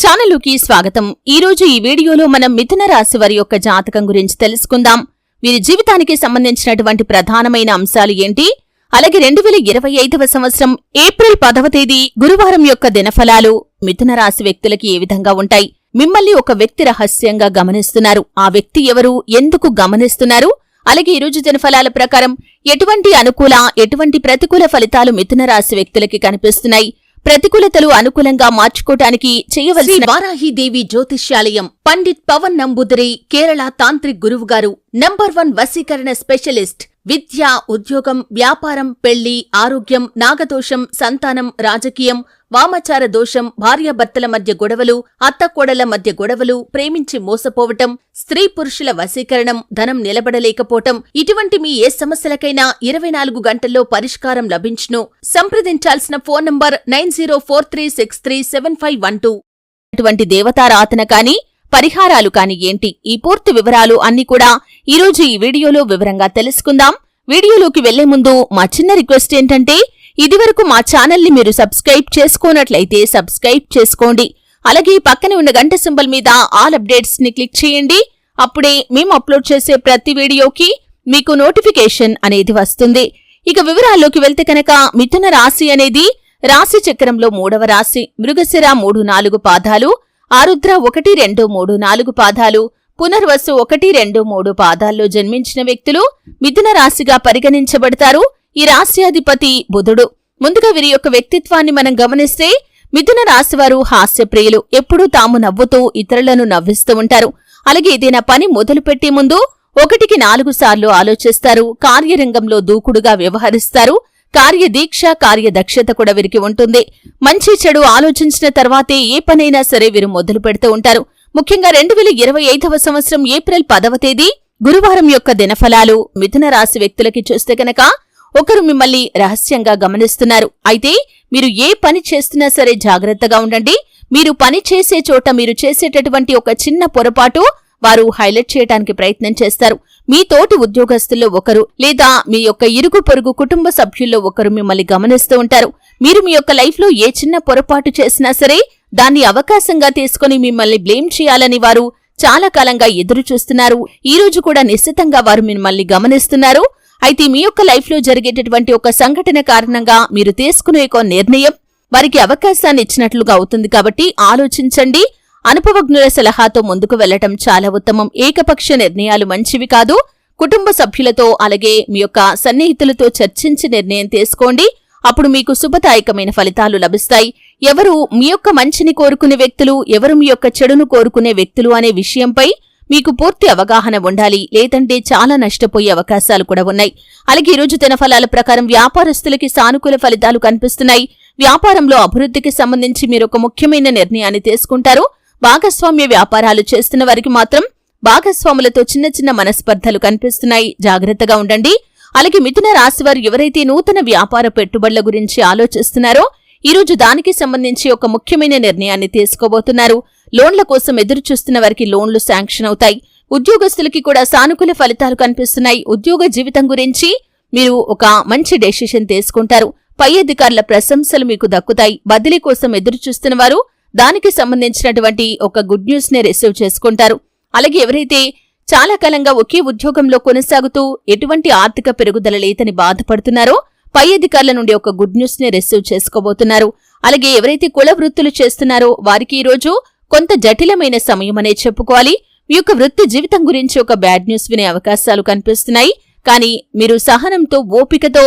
ఛానలుకి స్వాగతం. ఈరోజు ఈ వీడియోలో మనం మిథున రాశి వారి యొక్క జాతకం గురించి తెలుసుకుందాం. వీరి జీవితానికి సంబంధించినటువంటి ప్రధానమైన అంశాలు ఏంటి, అలాగే 2025వ సంవత్సరం ఏప్రిల్ 10వ తేదీ గురువారం యొక్క దినఫలాలు మిథున రాశి వ్యక్తులకి ఏ విధంగా ఉంటాయి. మిమ్మల్ని ఒక వ్యక్తి రహస్యంగా గమనిస్తున్నారు. ఆ వ్యక్తి ఎవరు, ఎందుకు గమనిస్తున్నారు, అలాగే ఈరోజు దినఫలాల ప్రకారం ఎటువంటి అనుకూల ఎటువంటి ప్రతికూల ఫలితాలు మిథున రాశి వ్యక్తులకి కనిపిస్తున్నాయి. ప్రతికూలతలు అనుకూలంగా మార్చుకోవటానికి చేయవలసిన వారాహిదేవి జ్యోతిష్యాలయం పండిత్ పవన్ నంబూదరి కేరళ తాంత్రిక్ గురువుగారు నంబర్ 1 వశీకరణ స్పెషలిస్ట్. విద్య, ఉద్యోగం, వ్యాపారం, పెళ్లి, ఆరోగ్యం, నాగదోషం, సంతానం, రాజకీయం, వామాచార దోషం, భార్యాభర్తల మధ్య గొడవలు, అత్తకోడల మధ్య గొడవలు, ప్రేమించి మోసపోవటం, స్త్రీ పురుషుల వశీకరణం, ధనం నిలబడలేకపోవటం, ఇటువంటి మీ ఏ సమస్యలకైనా 24 గంటల్లో పరిష్కారం లభించును. సంప్రదించాల్సిన ఫోన్ నంబర్ 9043637512. అటువంటి దేవతారాధన కాని పరిహారాలు కాని ఏంటి, ఈ పూర్తి వివరాలు అన్ని కూడా ఈరోజు ఈ వీడియోలో వివరంగా తెలుసుకుందాం. వీడియోలోకి వెళ్లే ముందు మా చిన్న రిక్వెస్ట్ ఏంటంటే, ఇదివరకు మా ఛానల్ని మీరు సబ్స్క్రైబ్ చేసుకోనట్లయితే సబ్స్క్రైబ్ చేసుకోండి. అలాగే పక్కనే ఉన్న గంట సింబల్ మీద ఆల్ అప్డేట్స్ ని క్లిక్ చేయండి. అప్పుడే మేము అప్లోడ్ చేసే ప్రతి వీడియోకి మీకు నోటిఫికేషన్ అనేది వస్తుంది. ఇక వివరాల్లోకి వెళ్తే కనుక మిథున రాశి అనేది రాశి చక్రంలో 3వ రాశి. మృగశిర 3-4 పాదాలు, ఆరుద్ర 1-2-3-4 పాదాలు, పునర్వసు 1-2-3 పాదాల్లో జన్మించిన వ్యక్తులు మిథున రాశిగా పరిగణించబడతారు. ఈ రాశ్యాధిపతి బుధుడు. ముందుగా వీరి యొక్క వ్యక్తిత్వాన్ని మనం గమనిస్తే మిథున రాశివారు హాస్యప్రియులు. ఎప్పుడూ తాము నవ్వుతూ ఇతరులను నవ్విస్తూ ఉంటారు. అలాగే ఏదైనా పని మొదలుపెట్టే ముందు 1-4 సార్లు ఆలోచిస్తారు. కార్యరంగంలో దూకుడుగా వ్యవహరిస్తారు. కార్యదీక్ష, కార్యదక్షత కూడా వీరికి ఉంటుంది. మంచి చెడు ఆలోచించిన తర్వాతే ఏ పనైనా సరే వీరు మొదలు పెడుతూ ఉంటారు. ముఖ్యంగా 2025వ సంవత్సరం ఏప్రిల్ 10వ తేదీ గురువారం యొక్క దినఫలాలు మిథున రాశి వ్యక్తులకి చూస్తే కనుక, ఒకరు మిమ్మల్ని రహస్యంగా గమనిస్తున్నారు. అయితే మీరు ఏ పని చేస్తున్నా సరే జాగ్రత్తగా ఉండండి. మీరు పని చేసే చోట మీరు చేసేటటువంటి ఒక చిన్న పొరపాటు వారు హైలైట్ చేయడానికి ప్రయత్నం చేస్తారు. మీ తోటి ఉద్యోగస్తుల్లో ఒకరు లేదా మీ యొక్క ఇరుగు పొరుగు కుటుంబ సభ్యుల్లో ఒకరు మిమ్మల్ని గమనిస్తూ ఉంటారు. మీరు మీ యొక్క లైఫ్లో ఏ చిన్న పొరపాటు చేసినా సరే దాన్ని అవకాశంగా తీసుకుని మిమ్మల్ని బ్లేమ్ చేయాలని వారు చాలా కాలంగా ఎదురు చూస్తున్నారు. ఈ రోజు కూడా నిశ్చితంగా వారు మిమ్మల్ని గమనిస్తున్నారు. అయితే మీ యొక్క లైఫ్లో జరిగేటటువంటి ఒక సంఘటన కారణంగా మీరు తీసుకునే ఒక నిర్ణయం వారికి అవకాశాన్ని ఇచ్చినట్లుగా అవుతుంది. కాబట్టి ఆలోచించండి. అనుభవజ్ఞుల సలహాతో ముందుకు వెళ్లటం చాలా ఉత్తమం. ఏకపక్ష నిర్ణయాలు మంచివి కాదు. కుటుంబ సభ్యులతో అలాగే మీ యొక్క సన్నిహితులతో చర్చించి నిర్ణయం తీసుకోండి. అప్పుడు మీకు శుభదాయకమైన ఫలితాలు లభిస్తాయి. ఎవరు మీ యొక్క మంచిని కోరుకునే వ్యక్తులు, ఎవరు మీ యొక్క చెడును కోరుకునే వ్యక్తులు అనే విషయంపై మీకు పూర్తి అవగాహన ఉండాలి. లేదంటే చాలా నష్టపోయే అవకాశాలు కూడా ఉన్నాయి. అలాగే ఈరోజు దినఫలాల ప్రకారం వ్యాపారస్తులకి సానుకూల ఫలితాలు కనిపిస్తున్నాయి. వ్యాపారంలో అభివృద్ధికి సంబంధించి మీరు ఒక ముఖ్యమైన నిర్ణయాన్ని తీసుకుంటారు. భాగస్వామ్య వ్యాపారాలు చేస్తున్న వారికి మాత్రం భాగస్వాములతో చిన్న చిన్న మనస్పర్ధలు కనిపిస్తున్నాయి. జాగ్రత్తగా ఉండండి. అలాగే మిథున రాశివారు ఎవరైతే నూతన వ్యాపార పెట్టుబడుల గురించి ఆలోచిస్తున్నారో ఈరోజు దానికి సంబంధించి ఒక ముఖ్యమైన నిర్ణయాన్ని తీసుకోబోతున్నారు. లోన్ల కోసం ఎదురు చూస్తున్న వారికి లోన్లు శాంక్షన్ అవుతాయి. ఉద్యోగస్తులకి కూడా సానుకూల ఫలితాలు కనిపిస్తున్నాయి. ఉద్యోగ జీవితం గురించి మీరు ఒక మంచి డెసిషన్ తీసుకుంటారు. పై అధికారుల ప్రశంసలు మీకు దక్కుతాయి. బదిలీ కోసం ఎదురు చూస్తున్న వారు దానికి సంబంధించినటువంటి ఒక గుడ్ న్యూస్ ని రిసీవ్ చేసుకుంటారు. అలాగే ఎవరైతే చాలా కాలంగా ఒకే ఉద్యోగంలో కొనసాగుతూ ఎటువంటి ఆర్థిక పెరుగుదల లేదని బాధపడుతున్నారో పై అధికారుల నుండి ఒక గుడ్ న్యూస్ ని రిసీవ్ చేసుకోబోతున్నారు. అలాగే ఎవరైతే కుల వృత్తులు చేస్తున్నారో వారికి ఈరోజు కొంత జటిలమైన సమయమనే చెప్పుకోవాలి. మీ యొక్క వృత్తి జీవితం గురించి ఒక బ్యాడ్ న్యూస్ వినే అవకాశాలు కనిపిస్తున్నాయి. కానీ మీరు సహనంతో, ఓపికతో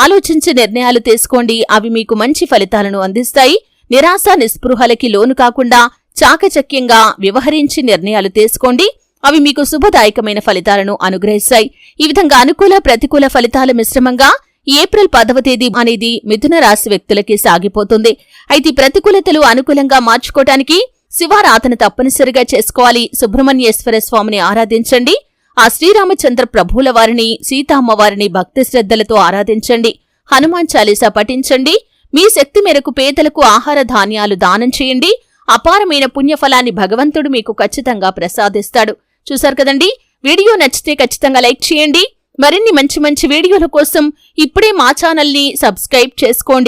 ఆలోచించి నిర్ణయాలు తీసుకోండి. అవి మీకు మంచి ఫలితాలను అందిస్తాయి. నిరాశ నిస్పృహలకి లోను కాకుండా చాకచక్యంగా వ్యవహరించి నిర్ణయాలు తీసుకోండి. అవి మీకు శుభదాయకమైన ఫలితాలను అనుగ్రహిస్తాయి. ఈ విధంగా అనుకూల ప్రతికూల ఫలితాల మిశ్రమంగా ఏప్రిల్ 10వ తేదీ అనేది మిథున రాశి వ్యక్తులకి సాగిపోతుంది. అయితే ప్రతికూలతలు అనుకూలంగా మార్చుకోవటానికి శివారాధన తప్పనిసరిగా చేసుకోవాలి. సుబ్రహ్మణ్యేశ్వర స్వామిని ఆరాధించండి. ఆ శ్రీరామచంద్ర ప్రభువుల వారిని, సీతామ్మవారిని భక్తి శ్రద్ధలతో ఆరాధించండి. హనుమాన్ చాలీసా పఠించండి. మీ శక్తి మేరకు పేదలకు ఆహార ధాన్యాలు దానం చేయండి. అపారమైన పుణ్యఫలాన్ని భగవంతుడు మీకు ఖచ్చితంగా ప్రసాదిస్తాడు. చూశారు కదండి. వీడియో నచ్చితే ఖచ్చితంగా లైక్ చేయండి. మరిన్ని మంచి మంచి వీడియోల కోసం ఇప్పుడే మా ఛానల్ని సబ్స్క్రైబ్ చేసుకోండి.